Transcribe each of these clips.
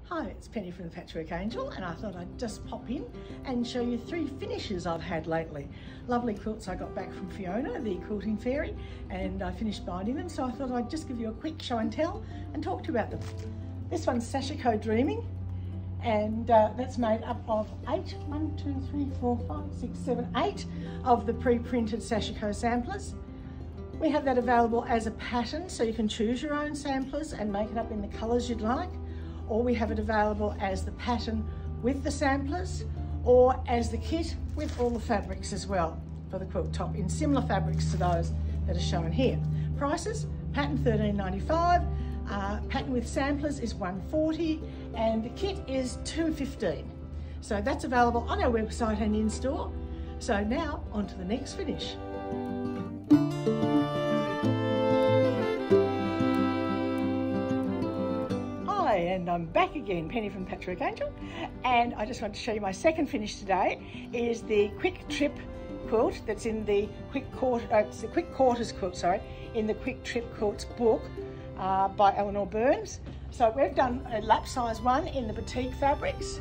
Hi, it's Penny from the Patchwork Angel, and I thought I'd just pop in and show you 3 finishes I've had lately. Lovely quilts I got back from Fiona, the quilting fairy, and I finished binding them, so I thought I'd just give you a quick show and tell and talk to you about them. This one's SASHIKO Dreaming, and that's made up of 8 of the pre-printed SASHIKO samplers. We have that available as a pattern, so you can choose your own samplers and make it up in the colours you'd like. Or we have it available as the pattern with the samplers, or as the kit with all the fabrics as well for the quilt top, in similar fabrics to those that are shown here. Prices: pattern $13.95, pattern with samplers is $140, and the kit is $215. So that's available on our website and in store. So now on to the next finish. And I'm back again, Penny from the Patchwork Angel, and I just want to show you my second finish today. Is the Quick Trip quilt that's in the Quick Quarters quilt, sorry, in the Quick Trip Quilts book by Eleanor Burns. So we've done a lap size one in the batik fabrics,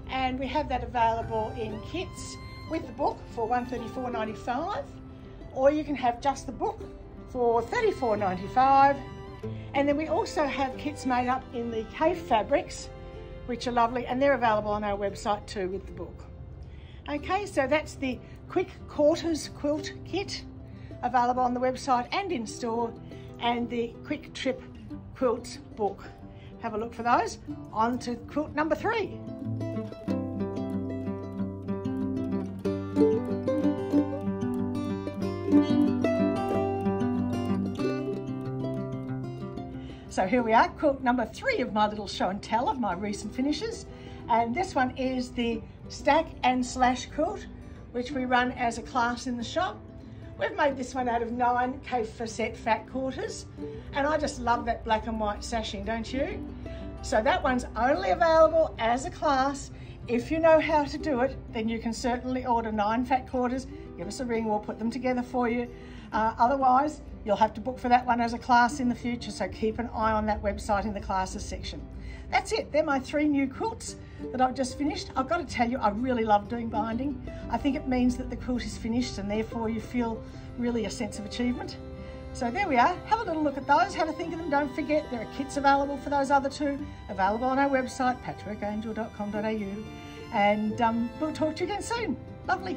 and we have that available in kits with the book for $134.95, or you can have just the book for $34.95. And then we also have kits made up in the cave fabrics, which are lovely, and they're available on our website too with the book. Okay, so that's the Quick Quarters quilt kit, available on the website and in store, and the Quick Trip Quilts book. Have a look for those. On to quilt number 3. So here we are, quilt number 3 of my little show and tell of my recent finishes. And this one is the Stack and Slash quilt, which we run as a class in the shop. We've made this one out of 9 cave facet fat quarters, and I just love that black and white sashing, don't you? So that one's only available as a class. If you know how to do it, then you can certainly order 9 fat quarters. Give us a ring, we'll put them together for you. Otherwise, you'll have to book for that one as a class in the future, so keep an eye on that website in the classes section. That's it, they're my 3 new quilts that I've just finished. I've got to tell you, I really love doing binding. I think it means that the quilt is finished, and therefore you feel really a sense of achievement. So there we are, have a little look at those, have a think of them. Don't forget, there are kits available for those other 2, available on our website, patchworkangel.com.au, and we'll talk to you again soon. Lovely.